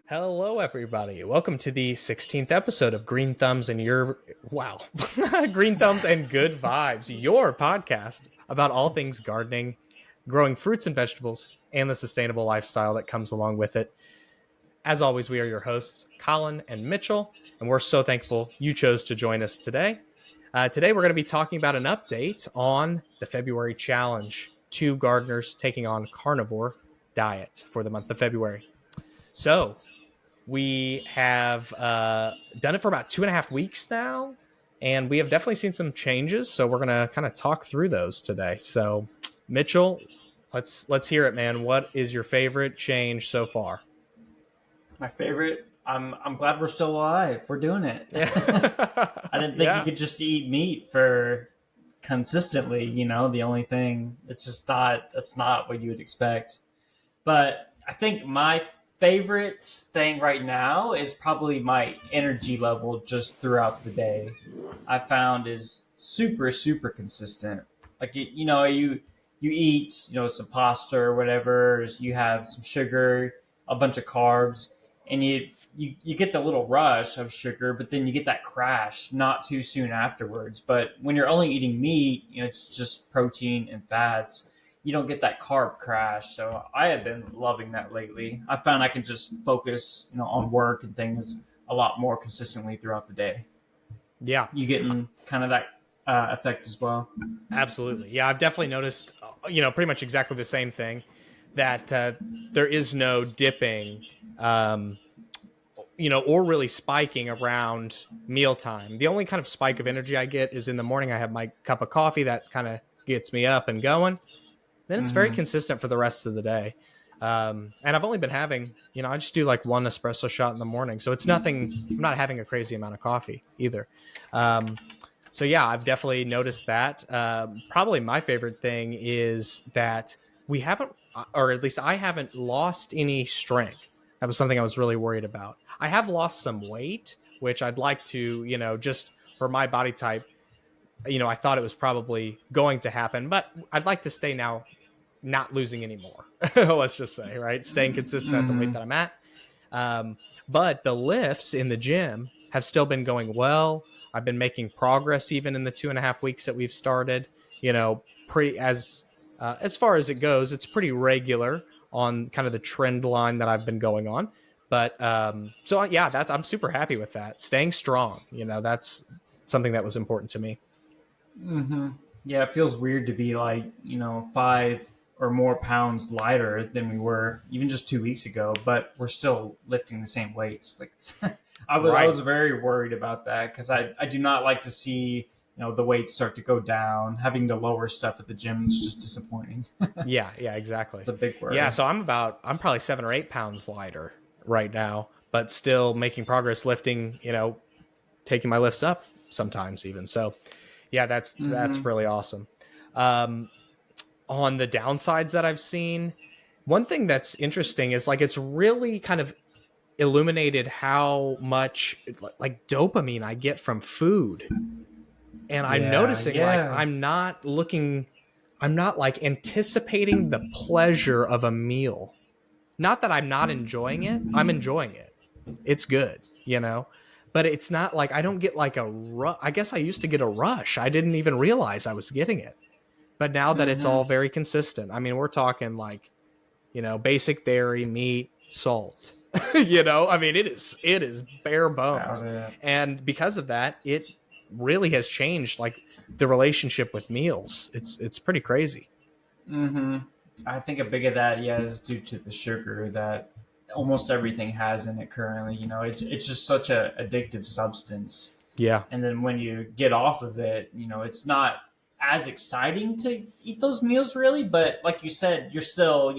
Hello, everybody. Welcome to the 16th episode of Green Thumbs and Green Thumbs and Good Vibes, your podcast about all things gardening, growing fruits and vegetables, and the sustainable lifestyle that comes along with it. As always, we are your hosts, Collin and Mitchell, and we're so thankful you chose to join us today. Today, we're going to be talking about an update on the February challenge, two gardeners taking on Carnivore Diet for the month of February. So, we have done it for about 2.5 weeks now, and we have definitely seen some changes. So we're gonna kind of talk through those today. So, Mitchell, let's hear it, man. What is your favorite change so far? My favorite. I'm glad we're still alive. We're doing it. Yeah, I didn't think you yeah, could just eat meat for consistently. The only thing it's just not that's not what you would expect. But I think my favorite thing right now is probably my energy level just throughout the day. I found is super consistent. Like you eat some pasta or whatever. You have some sugar, a bunch of carbs, and you get the little rush of sugar, but then you get that crash not too soon afterwards. But when you're only eating meat, it's just protein and fats. You don't get that carb crash. So I have been loving that lately. I found I can just focus, on work and things a lot more consistently throughout the day. yeah. You getting kind of that effect as well? Absolutely. Yeah, I've definitely noticed, pretty much exactly the same thing. That there is no dipping. Or really spiking around mealtime. The only kind of spike of energy I get is in the morning. I have my cup of coffee that kind of gets me up and going. Then it's very Mm-hmm. consistent for the rest of the day. And I've only been having, I just do like one espresso shot in the morning. So it's nothing, I'm not having a crazy amount of coffee either. Um, so yeah, I've definitely noticed that. Probably my favorite thing is that we haven't, or at least I haven't lost any strength. That was something I was really worried about. I have lost some weight, which I'd like to, just for my body type, I thought it was probably going to happen, but I'd like to stay now not losing anymore. Let's just say, right? Staying consistent at the weight Mm-hmm. that I'm at. Um, but the lifts in the gym have still been going well. I've been making progress even in the 2.5 weeks that we've started. Pretty as far as it goes, it's pretty regular on kind of the trend line that I've been going on. But so yeah, I'm super happy with that. Staying strong, that's something that was important to me. Mm-hmm. Yeah, it feels weird to be like 5 or more pounds lighter than we were even just 2 weeks ago, but we're still lifting the same weights. Like I was Right. very worried about that because I do not like to see the weights start to go down. Having to lower stuff at the gym is just disappointing. Yeah, yeah, exactly. It's a big Yeah, worry. so I'm probably 7 or 8 pounds lighter right now, but still making progress lifting, taking my lifts up sometimes even. So yeah, that's Mm-hmm. really awesome. Um, on the downsides that I've seen, one thing that's interesting is like it's really kind of illuminated how much like dopamine I get from food. And I'm Yeah, noticing like yeah. I'm not like anticipating the pleasure of a meal. Not that I'm not enjoying it. I'm enjoying it. It's good. But it's not like I don't get like I guess I used to get a rush. I didn't even realize I was getting it. But now that it's Mm-hmm. all very consistent, I mean, we're talking like, basic dairy, meat, salt. I mean, it is bare That's bones. about it. And because of that, it really has changed like the relationship with meals. It's pretty crazy. Mm-hmm. I think a big of that, yeah, is due to the sugar that almost everything has in it currently. It's just such a addictive substance. Yeah. And then when you get off of it, it's not as exciting to eat those meals really. But like you said, you're still,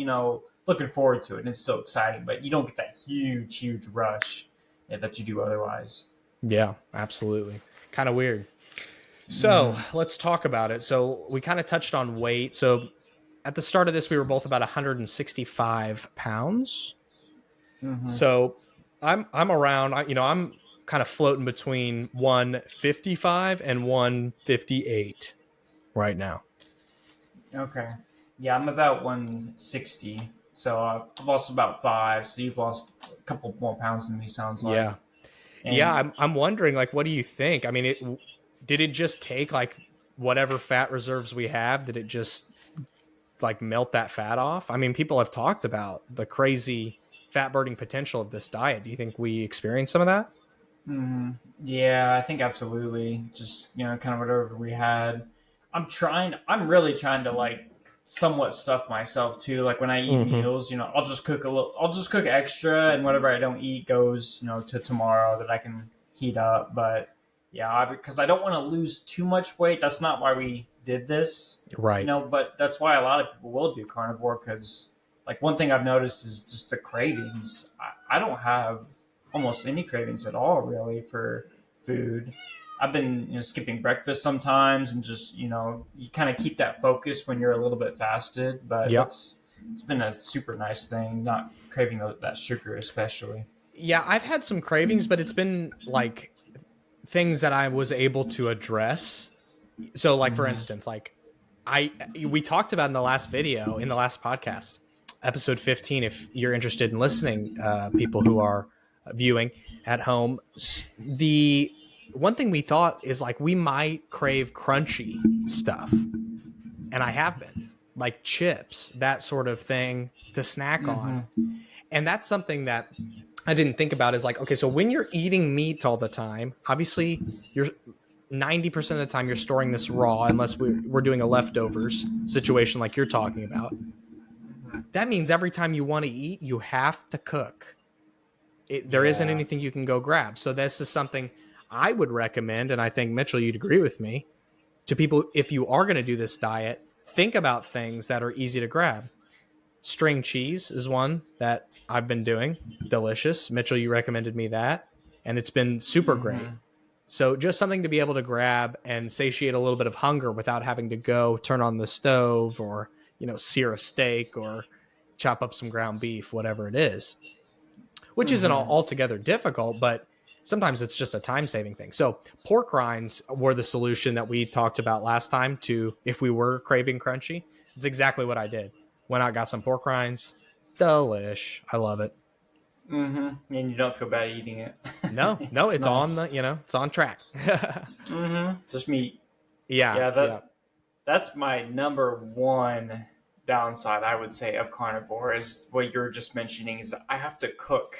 looking forward to it, and it's still exciting. But you don't get that huge rush that you do otherwise. Yeah, absolutely. Kind of weird. So Mm-hmm. let's talk about it. So we kind of touched on weight. So at the start of this, we were both about 165 pounds. Mm-hmm. So I'm around. I'm kind of floating between 155 and 158 right now. Okay. Yeah, I'm about 160. So I've lost about 5. So you've lost a couple more pounds than me, sounds like. Yeah. Yeah, And I'm wondering, like, what do you think? I mean, did it just take like whatever fat reserves we have? Did it just like melt that fat off? I mean, people have talked about the crazy fat burning potential of this diet. Do you think we experienced some of that? yeah, I think absolutely. Just, kind of whatever we had. I'm really trying to like somewhat stuff myself too. Like when I eat Mm-hmm. meals, I'll just cook extra, and whatever I don't eat goes, to tomorrow that I can heat up. But yeah, because I don't want to lose too much weight. That's not why we did this, Right. but that's why a lot of people will do carnivore, because like one thing I've noticed is just the cravings. I don't have almost any cravings at all really for food. I've been skipping breakfast sometimes, and just you kind of keep that focus when you're a little bit fasted. But Yep. it's been a super nice thing, not craving that sugar especially. Yeah, I've had some cravings, but it's been like things that I was able to address. So, like for Mm-hmm. instance, like I we talked about in the last video, in the last podcast, episode 15. If you're interested in listening, people who are viewing at home, the one thing we thought is like we might crave crunchy stuff, and I have been like chips, that sort of thing to snack on, Mm-hmm. and that's something that I didn't think about is like, okay, so when you're eating meat all the time, obviously you're 90% of the time you're storing this raw, unless we're doing a leftovers situation like you're talking about. That means every time you want to eat, you have to cook. There isn't Yeah. anything you can go grab. So this is something I would recommend, and I think Mitchell, you'd agree with me, to people if you are going to do this diet, think about things that are easy to grab. String cheese is one that I've been doing. Delicious. Mitchell, you recommended me that, and it's been super great. Mm-hmm. So just something to be able to grab and satiate a little bit of hunger without having to go turn on the stove or, sear a steak or chop up some ground beef, whatever it is, which isn't Mm-hmm. altogether difficult, but sometimes it's just a time saving thing. So pork rinds were the solution that we talked about last time to if we were craving crunchy. It's exactly what I did. Went out, got some pork rinds. Delish. I love it. Mm-hmm. And you don't feel bad eating it. No, no, It's it's on nice. it's on track. Mm-hmm. Just meat. Yeah, Yeah, yeah. that's my number one downside, I would say, of carnivore is what you're just mentioning is I have to cook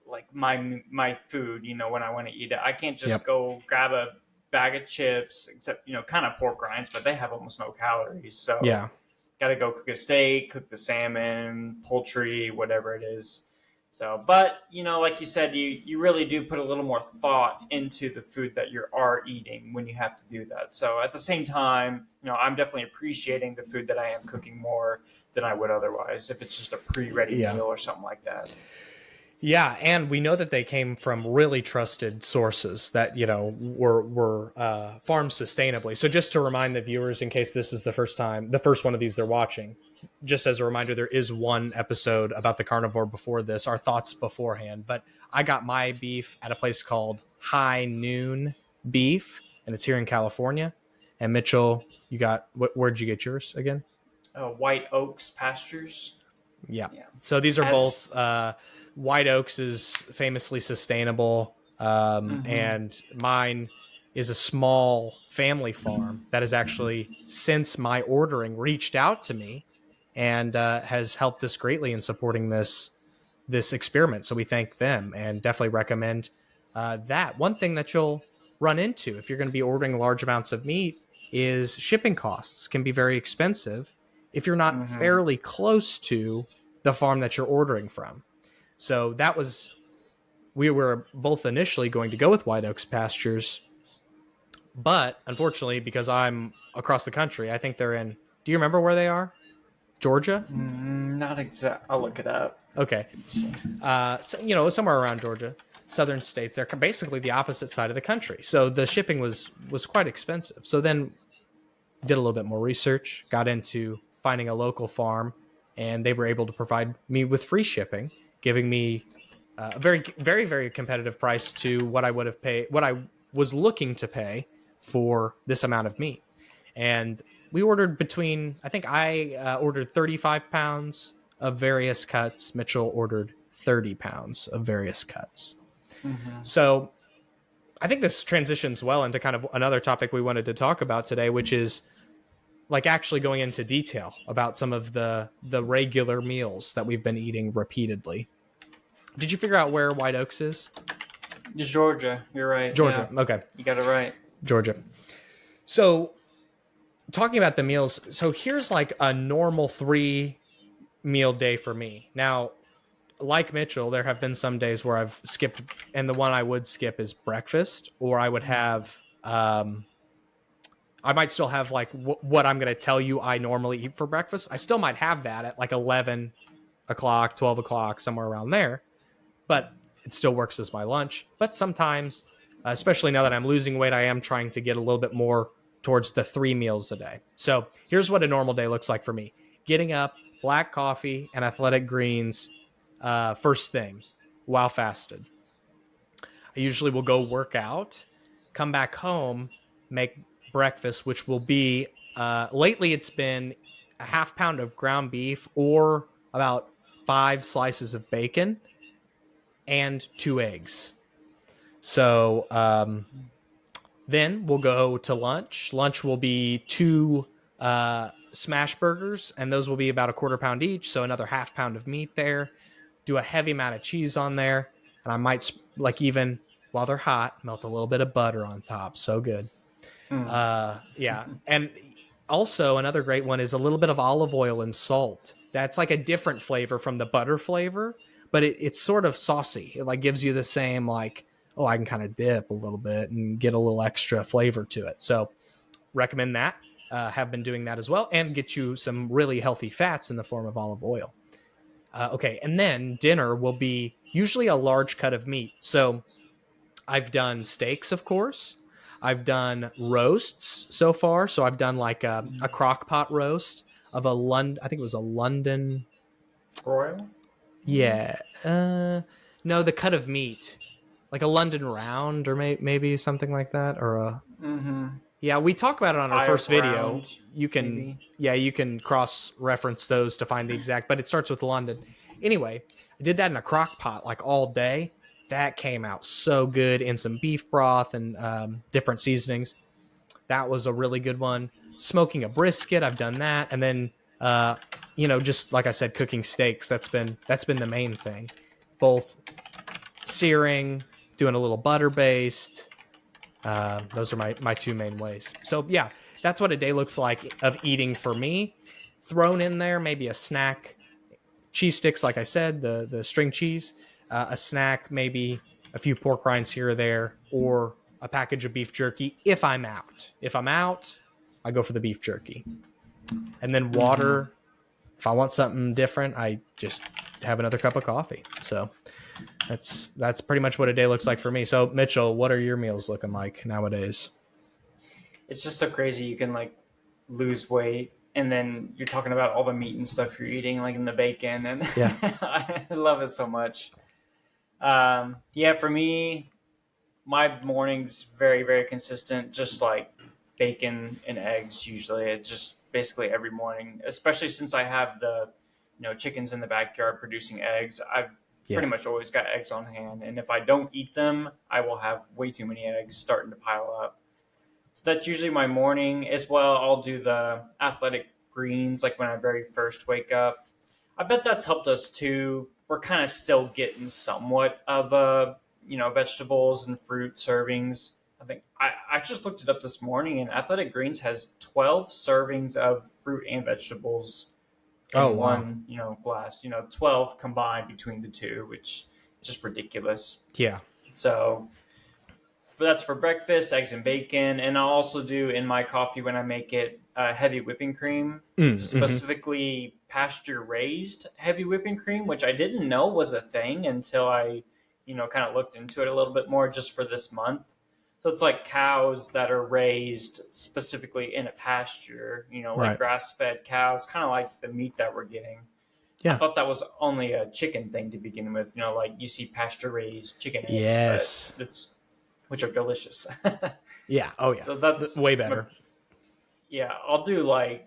like my food, when I want to eat it. I can't just Yep. go grab a bag of chips, except, kind of pork rinds, but they have almost no calories. So Yeah. got to go cook a steak, cook the salmon, poultry, whatever it is. So, but like you said, you really do put a little more thought into the food that you are eating when you have to do that. So, at the same time, I'm definitely appreciating the food that I am cooking more than I would otherwise if it's just a pre-ready Yeah. meal or something like that. Yeah, and we know that they came from really trusted sources that were farmed sustainably. So just to remind the viewers, in case this is the first one of these they're watching, just as a reminder, there is one episode about the carnivore before this, our thoughts beforehand. But I got my beef at a place called High Noon Beef, and it's here in California. And Mitchell, where'd you get yours again? White Oaks pastures. Yeah. Yeah. So these are both Has. White Oaks is famously sustainable, Mm-hmm. and mine is a small family farm that has actually, since my ordering, reached out to me and has helped us greatly in supporting this experiment. So we thank them and definitely recommend that. One thing that you'll run into if you're going to be ordering large amounts of meat is shipping costs can be very expensive if you're not Mm-hmm. fairly close to the farm that you're ordering from. So we were both initially going to go with White Oaks Pastures, but unfortunately, because I'm across the country, I think they're in. Do you remember where they are? Georgia? Not exact. I'll look it up. Okay. Let me see. So, somewhere around Georgia, southern states. They're basically the opposite side of the country. So the shipping was quite expensive. So then did a little bit more research, got into finding a local farm, and they were able to provide me with free shipping, giving me a very, very, very competitive price to what I would have paid, what I was looking to pay for this amount of meat. And we ordered I think I ordered 35 pounds of various cuts. Mitchell ordered 30 pounds of various cuts. Mm-hmm. So I think this transitions well into kind of another topic we wanted to talk about today, which is like actually going into detail about some of the regular meals that we've been eating repeatedly. Did you figure out where White Oaks is? Georgia, you're right. Georgia. Yeah, Okay. you got it right. Georgia. So talking about the meals, so here's like a normal 3 meal day for me. Now, like Mitchell, there have been some days where I've skipped, and the one I would skip is breakfast, or I would have, I might still have like what I'm going to tell you I normally eat for breakfast. I still might have that at like 11 o'clock, 12 o'clock, somewhere around there, but it still works as my lunch. But sometimes, especially now that I'm losing weight, I am trying to get a little bit more towards the 3 meals a day. So here's what a normal day looks like for me: getting up, black coffee, and athletic greens first thing while fasted. I usually will go work out, come back home, make breakfast, which will be lately it's been a half pound of ground beef or about 5 slices of bacon and 2 eggs. So then we'll go to lunch. Lunch will be 2 smash burgers, and those will be about a quarter-pound each. So another half pound of meat there. Do a heavy amount of cheese on there, and I might like even while they're hot melt a little bit of butter on top. So good. Mm. Yeah, and also another great one is a little bit of olive oil and salt. That's like a different flavor from the butter flavor, but it's sort of saucy. It like gives you the same like, oh, I can kind of dip a little bit and get a little extra flavor to it. So recommend that. Have been doing that as well, and get you some really healthy fats in the form of olive oil. Okay, and then dinner will be usually a large cut of meat. So I've done steaks, of course. I've done roasts so far. So I've done like a crock pot roast of a London, I think it was a London. Broil? Yeah. No, the cut of meat, like a London round or maybe something like that. Or a, Mm-hmm. yeah, we talk about it on our Fire first video. ground, You can, maybe. yeah, you can cross reference those to find the exact, but it starts with London. Anyway, I did that in a crock pot like all day. That came out so good in some beef broth and different seasonings. That was a really good one. Smoking a brisket, I've done that, and then just like I said, cooking steaks. That's been the main thing. Both searing, doing a little butter based. Those are my 2 main ways. So yeah, that's what a day looks like of eating for me. Thrown in there, maybe a snack, cheese sticks, like I said, the string cheese, a snack, maybe a few pork rinds here or there, or a package of beef jerky if I'm out. If I'm out, I go for the beef jerky. And then Mm-hmm. water. If I want something different, I just have another cup of coffee. So that's pretty much what a day looks like for me. So Mitchell, what are your meals looking like nowadays? It's just so crazy. You can like lose weight, and then you're talking about all the meat and stuff you're eating, like in the bacon, and Yeah. I love it so much. Yeah, for me, my morning's very, very consistent. Just like bacon and eggs. Usually, it's just basically every morning. Especially since I have the, chickens in the backyard producing eggs. I've Yeah. pretty much always got eggs on hand, and if I don't eat them, I will have way too many eggs starting to pile up. So that's usually my morning as well. I'll do the athletic greens like when I very first wake up. I bet that's helped us too. We're kind of still getting somewhat of vegetables and fruit servings. I think I just looked it up this morning, and Athletic Greens has 12 servings of fruit and vegetables Oh in wow. one glass. 12 combined between the two, which is just ridiculous. Yeah. So that's for breakfast, eggs and bacon, and I'll also do in my coffee when I make it heavy whipping cream, Mm-hmm. specifically pasture raised heavy whipping cream, which I didn't know was a thing until I, kind of looked into it a little bit more just for this month. So it's like cows that are raised specifically in a pasture, like Right. grass fed cows, kind of like the meat that we're getting. I Yeah. thought that was only a chicken thing to begin with, like you see pasture raised chicken eggs, but Yes. it's which are delicious. Yeah. Oh yeah. So that's Way better. yeah. I'll do like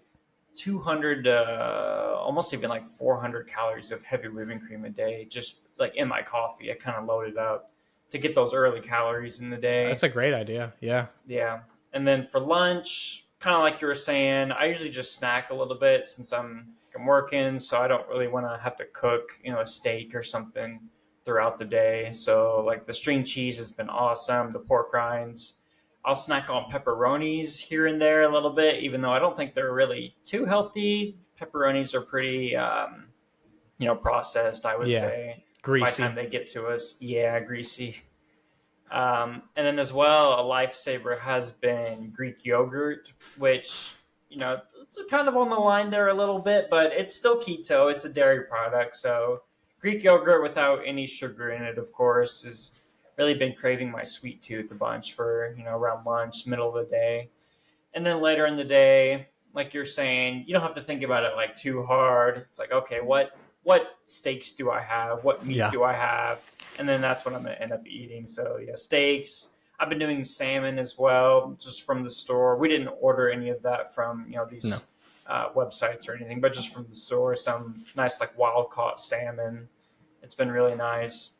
200, almost even like 400 calories of heavy whipping cream a day, just like in my coffee. I kind of load it up to get those early calories in the day. That's a great idea. Yeah. Yeah. And then for lunch, kind of like you were saying, I usually just snack a little bit since I'm working, so I don't really want to have to cook, a steak or something throughout the day. So like the string cheese has been awesome, the pork rinds. I'll snack on pepperonis here and there a little bit, even though I don't think they're really too healthy. Pepperonis are pretty, processed, I would Yeah. say. By the time Greasy. they get to us, yeah, greasy. And then as well, a lifesaver has been Greek yogurt, which, it's kind of on the line there a little bit, but it's still keto. It's a dairy product. So Greek yogurt without any sugar in it, of course, has really been craving my sweet tooth a bunch for, around lunch, middle of the day. And then later in the day, like you're saying, you don't have to think about it like too hard. It's like, okay, what steaks do I have? What meat Yeah. do I have? And then that's what I'm going to end up eating. So yeah, steaks. I've been doing salmon as well, just from the store. We didn't order any of that from No. these websites or anything, but just from the store. Some nice like wild caught salmon. It's been really nice.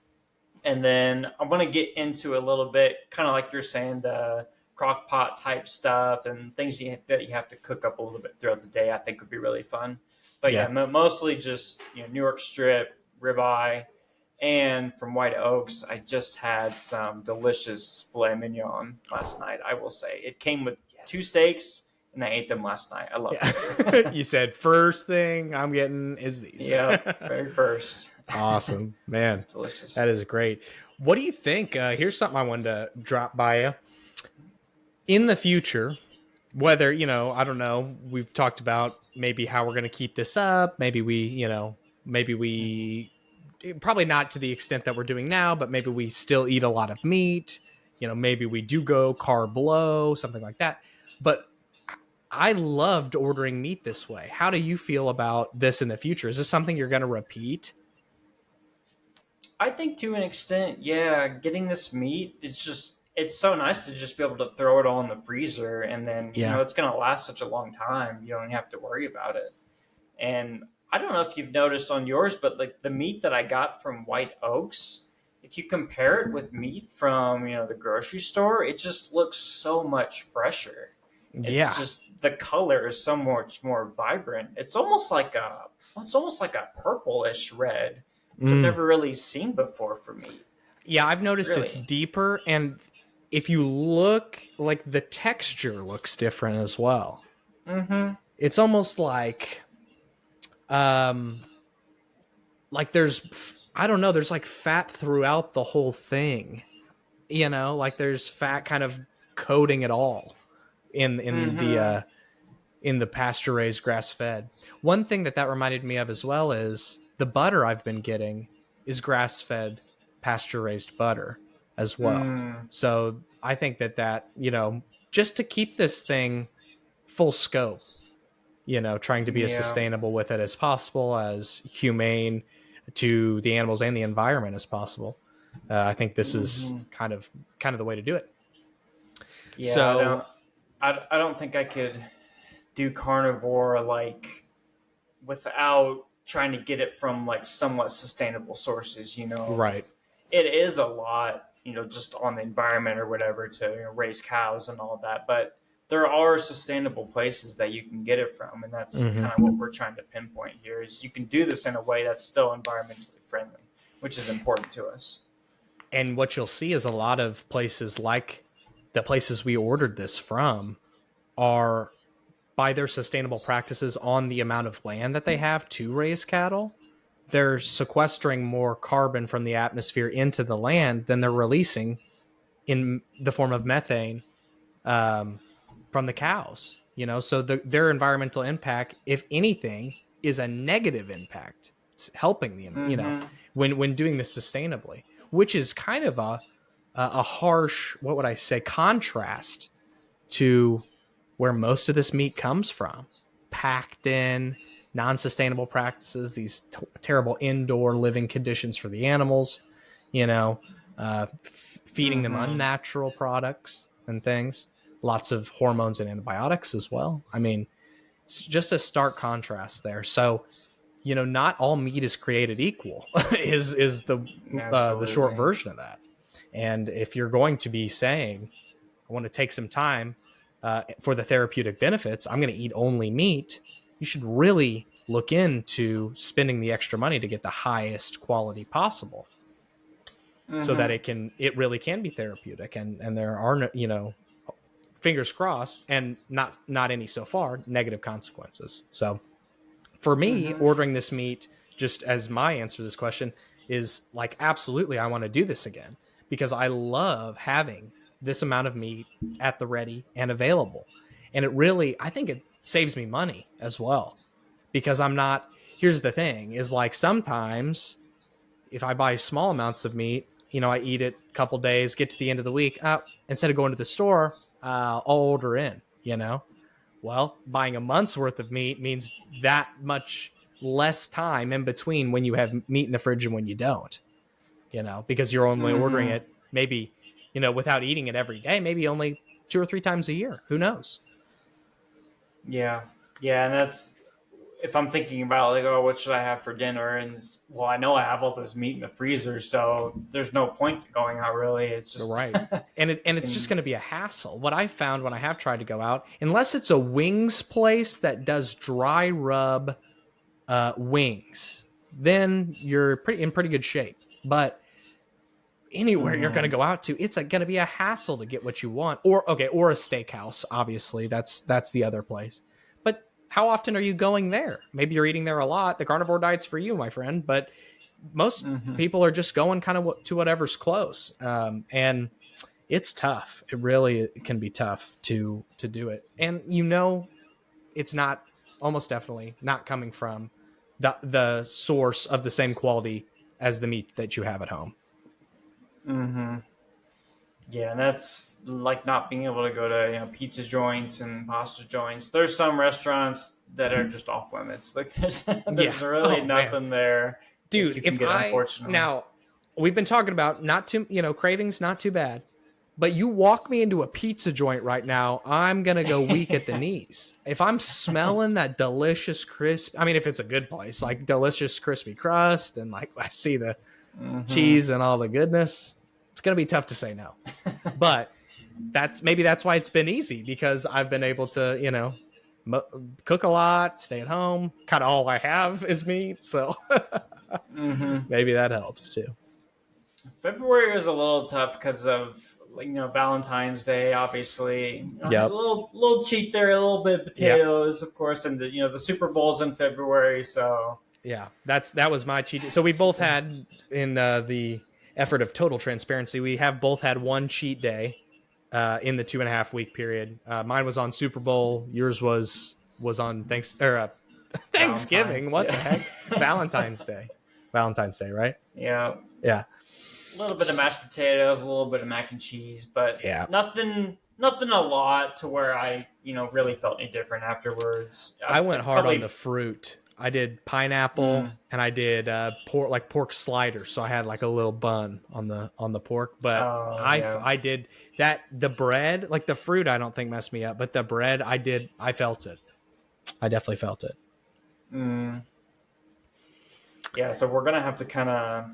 And then I'm going to get into a little bit, kind of like you're saying, the crock pot type stuff and things that you have to cook up a little bit throughout the day. I think would be really fun. But yeah, Yeah. mostly just New York strip, ribeye, and from White Oaks, I just had some delicious filet mignon last night. I will say it came with two steaks, and I ate them last night. I love Yeah. it. You said first thing I'm getting is these. Yep, very first. Awesome, man. It's delicious. That is great. What do you think? Here's something I wanted to drop by you. In the future, whether, I don't know, we've talked about maybe how we're going to keep this up. Maybe we, probably not to the extent that we're doing now, but maybe we still eat a lot of meat. Maybe we do go carb low, something like that. But I loved ordering meat this way. How do you feel about this in the future? Is this something you're going to repeat? I think to an extent, yeah, getting this meat, it's so nice to just be able to throw it all in the freezer and then, Yeah. it's going to last such a long time. You don't have to worry about it. And I don't know if you've noticed on yours, but like the meat that I got from White Oaks, if you compare it with meat from, the grocery store, it just looks so much fresher. Yeah. It's just the color is so much more vibrant. It's almost like a purplish red, which I've never really seen before for meat. Yeah, I've It's noticed it's really. deeper, and if you look, like, the texture looks different as well. Mm-hmm. It's almost um there's, I don't know, there's like fat throughout the whole thing. Like there's fat kind of coating it all Mm-hmm. in the pasture raised grass fed. One thing that reminded me of as well is the butter I've been getting is grass fed pasture raised butter as well. Mm. So I think that just to keep this thing full scope, trying to be as Yeah. sustainable with it as possible, as humane to the animals and the environment as possible. I think this is Mm-hmm. kind of the way to do it. Yeah. I So don't. I don't think I could do carnivore like without trying to get it from like somewhat sustainable sources. right. It is a lot. Just on the environment or whatever to raise cows and all of that, but there are sustainable places that you can get it from, and that's kind of Mm-hmm. what we're trying to pinpoint here. Is you can do this in a way that's still environmentally friendly, which is important to us. And what you'll see is a lot of places, like the places we ordered this from, are, by their sustainable practices on the amount of land that they have to raise cattle, they're sequestering more carbon from the atmosphere into the land than they're releasing in the form of methane, um, from the cows. So their environmental impact, if anything, is a negative impact. It's helping the Mm-hmm. when doing this sustainably, which is kind of a harsh, what would I say, contrast to where most of this meat comes from, packed in, non-sustainable practices, these terrible indoor living conditions for the animals, you know, feeding them Mm-hmm. unnatural products and things, lots of hormones and antibiotics as well. I mean, it's just a stark contrast there. So not all meat is created equal is the short Absolutely. version of that. And if you're going to be saying, I want to take some time for the therapeutic benefits, I'm going to eat only meat, you should really look into spending the extra money to get the highest quality possible, so that Mm-hmm. it really can be therapeutic, and there are no, fingers crossed, and not any so far negative consequences. So for me, Mm-hmm. ordering this meat, just as my answer to this question, is like, absolutely, I want to do this again, because I love having this amount of meat at the ready and available. And I think it saves me money as well, because I'm not, here's the thing, is like sometimes if I buy small amounts of meat, I eat it a couple days, get to the end of the week, instead of going to the store, I'll order in. Well, buying a month's worth of meat means that much less time in between when you have meat in the fridge and when you don't, because you're only ordering Mm-hmm. it maybe, without eating it every day, maybe only 2 or 3 times a year. Who knows? Yeah. Yeah, and that's if I'm thinking about like, oh, what should I have for dinner? And well, I know I have all this meat in the freezer, so there's no point to going out really. It's just Right. And it's just can. going to be a hassle. What I found when I have tried to go out, unless it's a wings place that does dry rub wings, then you're in pretty good shape. But anywhere you're going to Mm-hmm. go out to, it's going to be a hassle to get what you want. Or or a steakhouse. Obviously, that's the other place. But how often are you going there? Maybe you're eating there a lot. The carnivore diet's for you, my friend. But most Mm-hmm. people are just going kind of to whatever's close, and it's tough. It really can be tough to do it, and it's not, almost definitely not coming from the source of the same quality as the meat that you have at home. Mm-hmm. Yeah, and that's like not being able to go to pizza joints and pasta joints. There's some restaurants that are just off limits. Like there's Yeah. there's really Oh man, nothing there that dude. you can If get. I Unfortunately. now we've been talking about not too cravings, not too bad. But you walk me into a pizza joint right now, I'm gonna go weak at the knees. If I'm smelling that delicious crisp, I mean, if it's a good place, like delicious crispy crust, and like I see the Mm-hmm. cheese and all the goodness, it's gonna be tough to say no. But that's why it's been easy, because I've been able to cook a lot, stay at home. Kind of all I have is meat, so Mm-hmm. maybe that helps too. February is a little tough because of like Valentine's Day, obviously. A Yep. little cheat there, a little bit of Yep. potatoes, of course, and the Super Bowl's in February, so Yeah, that was my cheat day. So we both had, in the effort of total transparency, we have both had one cheat day in the 2.5 week period. Mine was on Super Bowl. Yours was on Thanksgiving. Valentine's, What the yeah, heck? Valentine's Day. Valentine's Day, right? yeah. Yeah. A little bit of mashed potatoes, a little bit of mac and cheese, but Yeah. nothing a lot to where I really felt any different afterwards. I went I'd hard on probably the fruit. I did pineapple, mm, and I did pork sliders. So I had like a little bun on the pork. But oh yeah. I did that. The bread, like the fruit, I don't think messed me up, but the bread, I felt it. I definitely felt it. Mm. Yeah, so we're gonna have to kind of,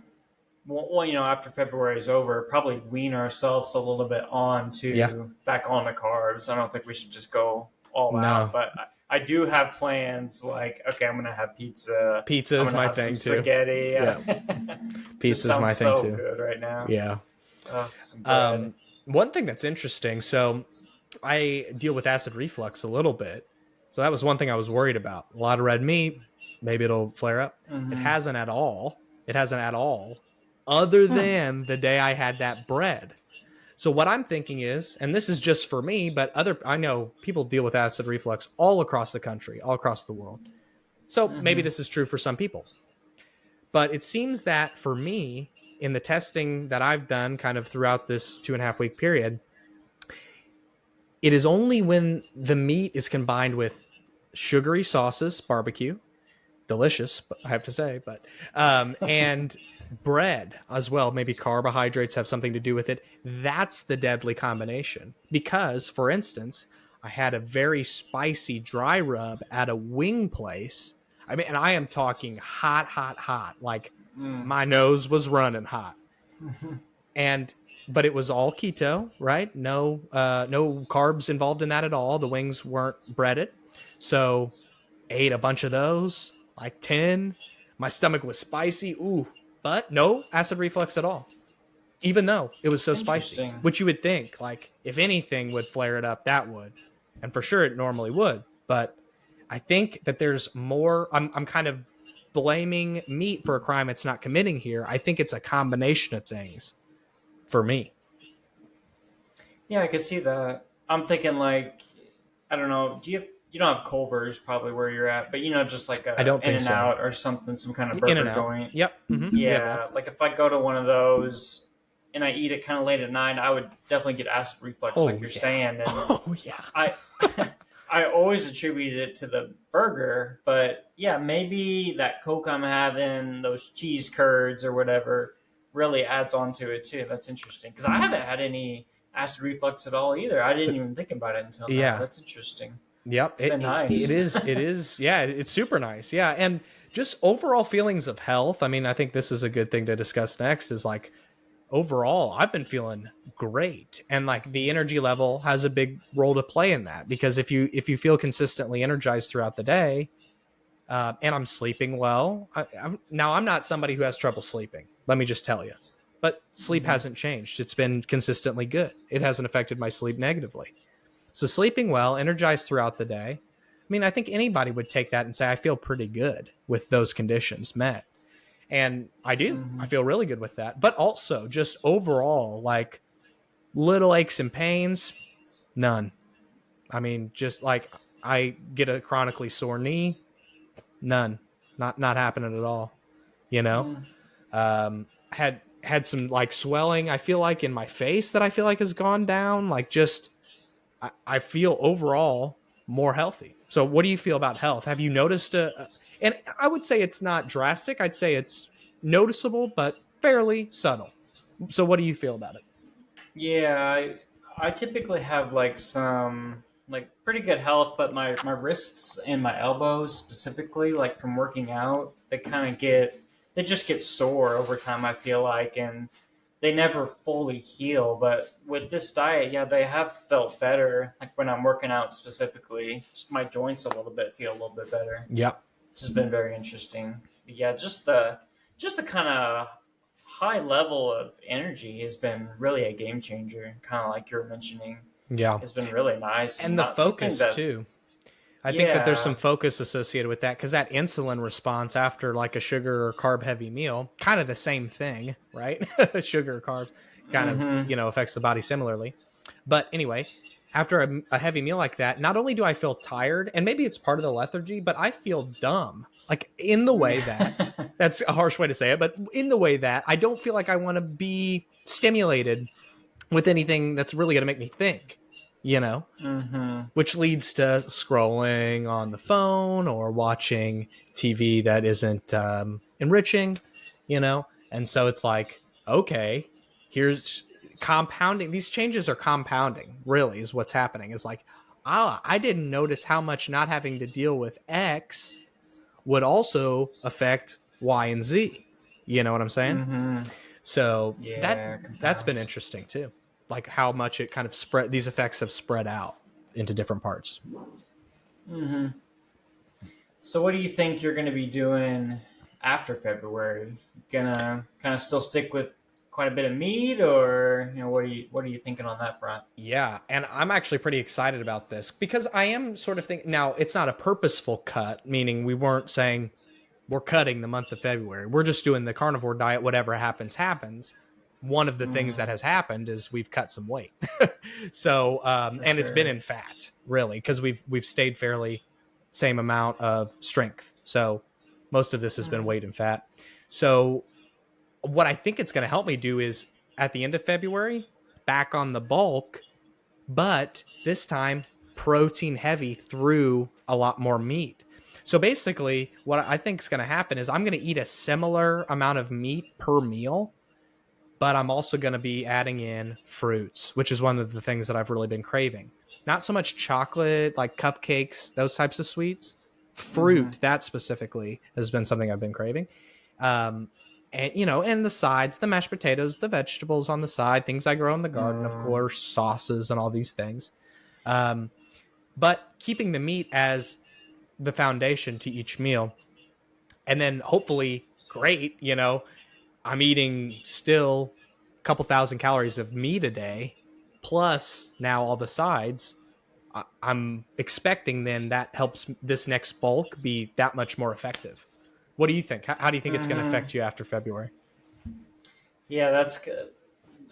well, after February is over, probably wean ourselves a little bit on Yeah. to back on the carbs. I don't think we should just go all out, No. but I do have plans. Like, okay, I'm gonna have pizza. Pizza I'm is gonna my have some thing too. spaghetti. Yeah. Just Pizza is sounds my thing so too. good right now. Yeah. Some bread. One thing that's interesting. So I deal with acid reflux a little bit. So that was one thing I was worried about. A lot of red meat, maybe it'll flare up. It Mm-hmm. hasn't at all. It hasn't at all, other Hmm. than the day I had that bread. So what I'm thinking is, and this is just for me, but I know people deal with acid reflux all across the country, all across the world. So maybe Mm-hmm. this is true for some people. But it seems that for me, in the testing that I've done kind of throughout this 2.5 week period, it is only when the meat is combined with sugary sauces, barbecue, delicious, I have to say, but and bread as well. Maybe carbohydrates have something to do with it. That's the deadly combination. Because, for instance, I had a very spicy dry rub at a wing place. I mean, and I am talking hot, hot, hot. Like Mm. my nose was running hot. And but it was all keto, right? No carbs involved in that at all. The wings weren't breaded. So ate a bunch of those, like 10. My stomach was spicy. Ooh, but no acid reflux at all. Even though it was so spicy, Interesting. which you would think, like, if anything would flare it up, that would. And for sure it normally would. But I think that there's more. I'm kind of blaming meat for a crime it's not committing here. I think it's a combination of things for me. Yeah, I could see that. I'm thinking like, I don't know. You don't have Culver's probably where you're at, but just like I a don't In think and so. Out or something, some kind of In and burger out. joint. Yep. We have that. Yeah, like if I go to one of those and I eat it kind of late at night, I would definitely get acid reflux, Oh like you're yeah. saying. And Oh yeah. I, I always attributed it to the burger, but yeah, maybe that Coke I'm having, those cheese curds or whatever, really adds on to it too. That's interesting because I haven't had any acid reflux at all either. I didn't even think about it until now. Yeah. That's interesting. Yep. It's been nice. It is. It is. Yeah. It's super nice. Yeah. And just overall feelings of health. I mean, I think this is a good thing to discuss next. Is like overall, I've been feeling great, and like the energy level has a big role to play in that, because if you feel consistently energized throughout the day, and I'm sleeping well. Now I'm not somebody who has trouble sleeping. Let me just tell you, but sleep Mhm. hasn't changed. It's been consistently good. It hasn't affected my sleep negatively. So sleeping well, energized throughout the day. I mean, I think anybody would take that and say, I feel pretty good with those conditions met. And I do. I Mhm. feel really good with that. But also, just overall, like little aches and pains, none. I mean, just like I get a chronically sore knee, none. Not happening at all. You know? Mhm. Had some like swelling, I feel like, in my face that I feel like has gone down. Like just I feel overall more healthy. So, what do you feel about health? Have you noticed and I would say it's not drastic. I'd say it's noticeable, but fairly subtle. So, what do you feel about it? Yeah, I typically have like some like pretty good health, but my wrists and my elbows specifically, like from working out, they just get sore over time. I feel like, and they never fully heal. But with this diet, yeah, they have felt better. Like when I'm working out specifically, just my joints feel a little bit better. Yeah. Which has been very interesting. Yeah, just the kind of high level of energy has been really a game changer. Kind of like you're mentioning, Yeah. it's been really nice and And the not something focus, that. too. I think that there's some Yeah. focus associated with that, because that insulin response after like a sugar or carb heavy meal, kind of the same thing, right? Sugar or carbs kind of, Mm-hmm. affects the body similarly. But anyway, after a heavy meal like that, not only do I feel tired, and maybe it's part of the lethargy, but I feel dumb. Like in the way that, that's a harsh way to say it, but in the way that I don't feel like I want to be stimulated with anything that's really going to make me think, you know? Mm-hmm. Which leads to scrolling on the phone or watching TV that isn't enriching, And so it's like, okay, here's compounding. These changes are compounding, really, is what's happening. Is like, I didn't notice how much not having to deal with X would also affect Y and Z. You know what I'm saying? Mm-hmm. So Yeah, that's been compounds. interesting too, like how much it kind of spread. These effects have spread out into different parts. Mm-hmm. So, what do you think you're going to be doing after February? Gonna kind of still stick with quite a bit of meat, or what are you thinking on that front? Yeah, and I'm actually pretty excited about this, because I am sort of thinking now it's not a purposeful cut, meaning we weren't saying we're cutting the month of February. We're just doing the carnivore diet. Whatever happens, happens. One of the things that Mm, has happened is we've cut some weight. So, for and it's been sure. in fat, really, because we've stayed fairly same amount of strength. So most of this has been Mm, weight and fat. So what I think it's going to help me do is at the end of February, back on the bulk, but this time protein heavy through a lot more meat. So basically, what I think is going to happen is I'm going to eat a similar amount of meat per meal, but I'm also going to be adding in fruits, which is one of the things that I've really been craving. Not so much chocolate, like cupcakes, those types of sweets, fruit, that specifically has been something I've been craving. And and the sides, the mashed potatoes, the vegetables on the side, things I grow in the garden, of course, sauces and all these things. But keeping the meat as the foundation to each meal, and then hopefully, great, I'm eating still a couple thousand calories of meat a day, plus now all the sides. I'm expecting then that helps this next bulk be that much more effective. What do you think? How do you think it's going to affect you after February? Yeah, that's good.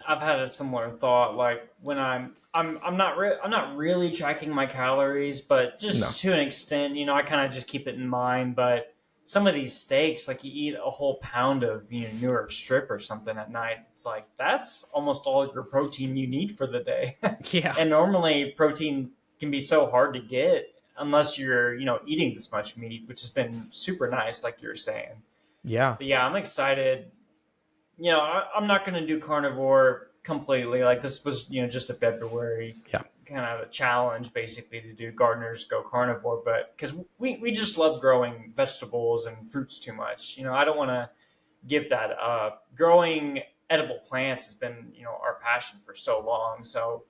I've had a similar thought. Like when I'm not really tracking my calories, but just to an extent, I kind of just keep it in mind. But some of these steaks, like you eat a whole pound of New York strip or something at night, it's like that's almost all your protein you need for the day. Yeah. And normally protein can be so hard to get unless you're eating this much meat, which has been super nice, like you were saying. Yeah. But yeah, I'm excited. I'm not going to do carnivore completely. Like this was, just a February kind of a challenge, basically, to do Gardeners Go Carnivore. But because we just love growing vegetables and fruits too much. I don't want to give that up. Growing edible plants has been, our passion for so long. So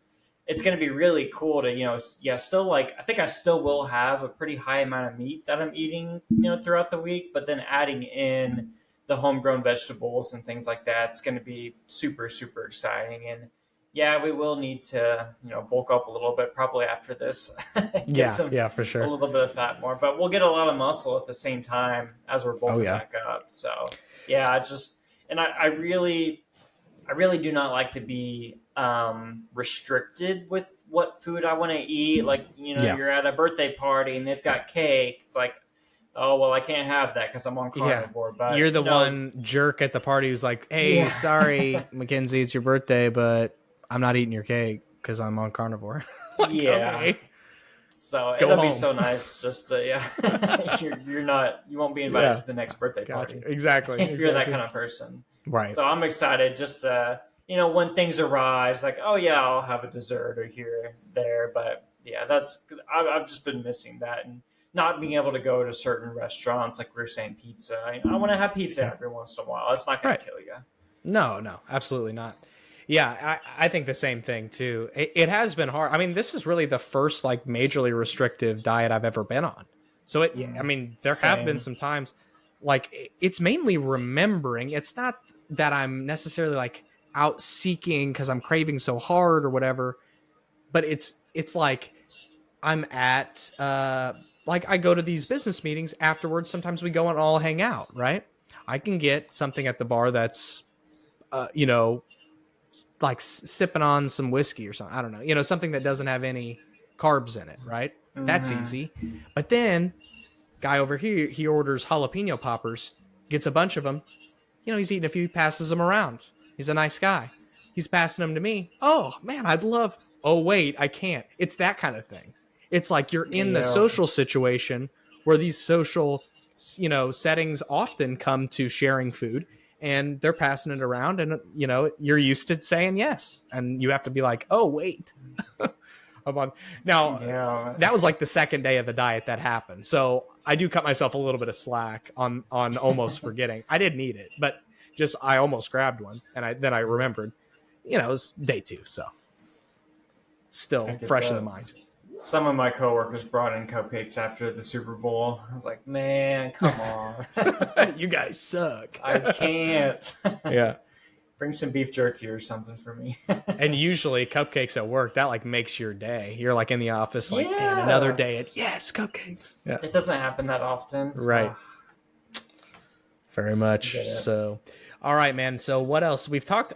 it's going to be really cool to, still I think I still will have a pretty high amount of meat that I'm eating, throughout the week, but then adding in the homegrown vegetables and things like that, it's going to be super, super exciting. And yeah, we will need to, bulk up a little bit probably after this. Yeah, for sure. A little bit of fat more, but we'll get a lot of muscle at the same time as we're bulking back up. So yeah, I really do not like to be restricted with what food I want to eat. Like, you're at a birthday party and they've got cake. It's like, oh, well, I can't have that because I'm on carnivore. Yeah. But you're the one jerk at the party who's like, hey, sorry, Mackenzie, it's your birthday, but I'm not eating your cake because I'm on carnivore. Like, okay. So it'll be so nice just to, you won't be invited to the next birthday party. Exactly. If you're that kind of person. Right. So I'm excited just to, when things arise, like, oh yeah, I'll have a dessert or here, there. But yeah, I've just been missing that. And not being able to go to certain restaurants, like we were saying, pizza. I want to have pizza every once in a while. That's not going to kill you. No, absolutely not. Yeah, I think the same thing too. It has been hard. I mean, this is really the first majorly restrictive diet I've ever been on. So there have been some times it's mainly remembering. It's not that I'm necessarily out seeking because I'm craving so hard or whatever, but it's like I'm at I go to these business meetings afterwards. Sometimes we go and all hang out, right? I can get something at the bar that's, sipping on some whiskey or something. I don't know, something that doesn't have any carbs in it, right? Mm-hmm. That's easy. But then guy over here, he orders jalapeno poppers, gets a bunch of them. He's eating a few, passes them around. He's a nice guy. He's passing them to me. Oh man, I'd love. Oh wait, I can't. It's that kind of thing. It's like you're in the social situation where these social, settings often come to sharing food, and they're passing it around, and you're used to saying yes, and you have to be like, oh wait. I'm on. Now that was the second day of the diet that happened, so I do cut myself a little bit of slack on almost forgetting. I didn't eat it, but just I almost grabbed one, and then I remembered. It was day 2, so still fresh in the mind. Some of my coworkers brought in cupcakes after the Super Bowl. I was like, man, come on. You guys suck. I can't. Yeah. Bring some beef jerky or something for me. And usually cupcakes at work, that makes your day. You're in the office and another day yes, cupcakes. Yeah. It doesn't happen that often. Right. Very much so. All right, man. So what else?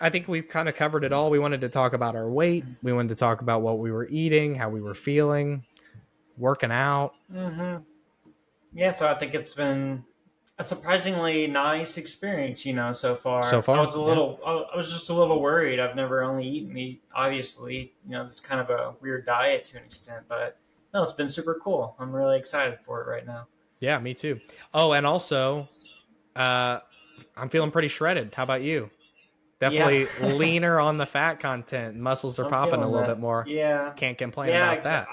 I think we've kind of covered it all. We wanted to talk about our weight. We wanted to talk about what we were eating, how we were feeling, working out. Mm-hmm. Yeah, so I think it's been a surprisingly nice experience, so far. I was just a little worried. I've never only eaten meat, obviously. This is kind of a weird diet to an extent, but no, it's been super cool. I'm really excited for it right now. Yeah, me too. Oh, and also, I'm feeling pretty shredded. How about you? Definitely leaner on the fat content. Muscles are popping a little bit more. Yeah. Can't complain about that.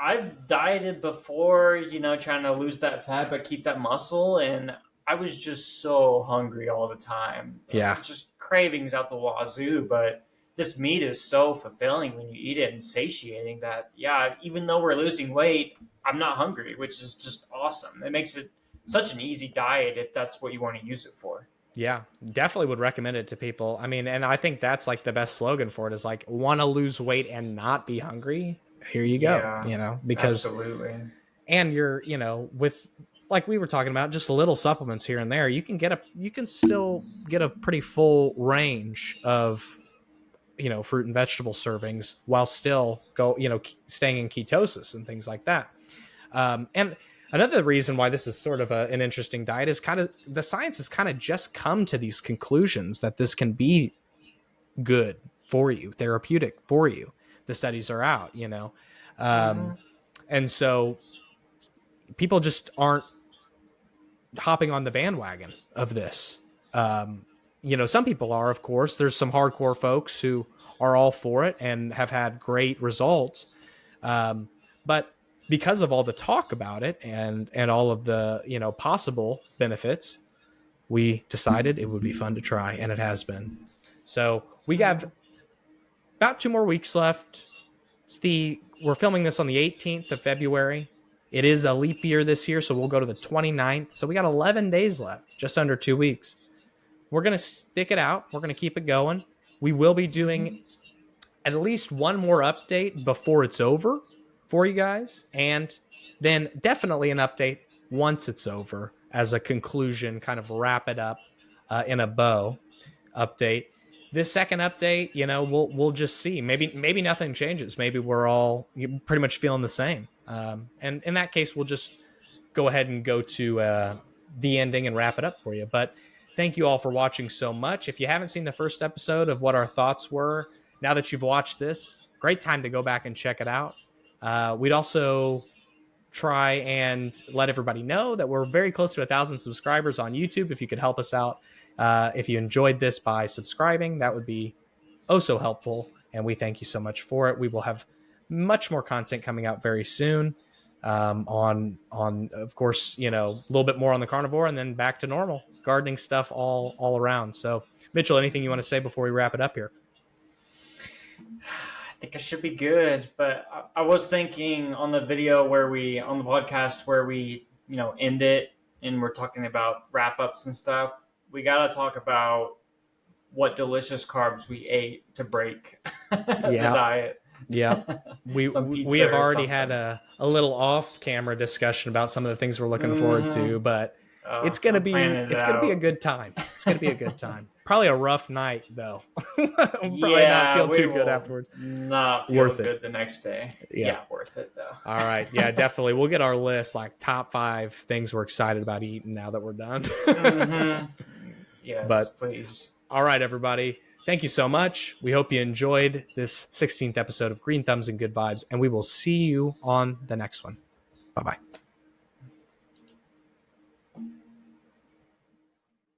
I've dieted before, trying to lose that fat but keep that muscle, and I was just so hungry all the time. Yeah. Just cravings out the wazoo, but this meat is so fulfilling when you eat it and satiating that, yeah, even though we're losing weight, I'm not hungry, which is just awesome. It makes it such an easy diet if that's what you want to use it for. Yeah, definitely would recommend it to people. I mean, and I think that's like the best slogan for it is like, want to lose weight and not be hungry? Here you go, Yeah, because, absolutely. and you're, with, like we were talking about, just little supplements here and there, you can still get a pretty full range of, fruit and vegetable servings while still staying in ketosis and things like that. And another reason why this is sort of an interesting diet is kind of the science has kind of just come to these conclusions that this can be good for you, therapeutic for you. The studies are out, Mm-hmm. and so people just aren't hopping on the bandwagon of this. Some people are, of course. There's some hardcore folks who are all for it and have had great results. But because of all the talk about it and all of the possible benefits, we decided it would be fun to try, and it has been. So we have about 2 more weeks left. We're filming this on the 18th of February. It is a leap year this year, so we'll go to the 29th. So we got 11 days left, just under 2 weeks. We're going to stick it out. We're going to keep it going. We will be doing at least one more update before it's over for you guys, and then definitely an update once it's over as a conclusion, kind of wrap it up in a bow update. This second update, we'll just see. Maybe nothing changes. Maybe we're all pretty much feeling the same. And in that case, we'll just go ahead and go to the ending and wrap it up for you. But thank you all for watching so much. If you haven't seen the first episode of what our thoughts were, now that you've watched this, great time to go back and check it out. We'd also try and let everybody know that we're very close to 1,000 subscribers on YouTube. If you could help us out, if you enjoyed this by subscribing, that would be oh so helpful, and we thank you so much for it. We will have much more content coming out very soon, on of course, a little bit more on the carnivore, and then back to normal gardening stuff all around. So Mitchell, anything you want to say before we wrap it up here? I think I should be good, but I was thinking on the video on the podcast where we, end it and we're talking about wrap ups and stuff. We got to talk about what delicious carbs we ate to break the diet. Yeah. We have already had a little off camera discussion about some of the things we're looking forward to, but it's going to be a good time. It's going to be a good time. Probably a rough night though. Probably not feel too good afterwards. Not feel worth good it the next day. Yeah, worth it though. All right. Yeah, definitely. We'll get our list, like top 5 things we're excited about eating now that we're done. Yes, please. All right, everybody. Thank you so much. We hope you enjoyed this 16th episode of Green Thumbs and Good Vibes, and we will see you on the next one. Bye-bye.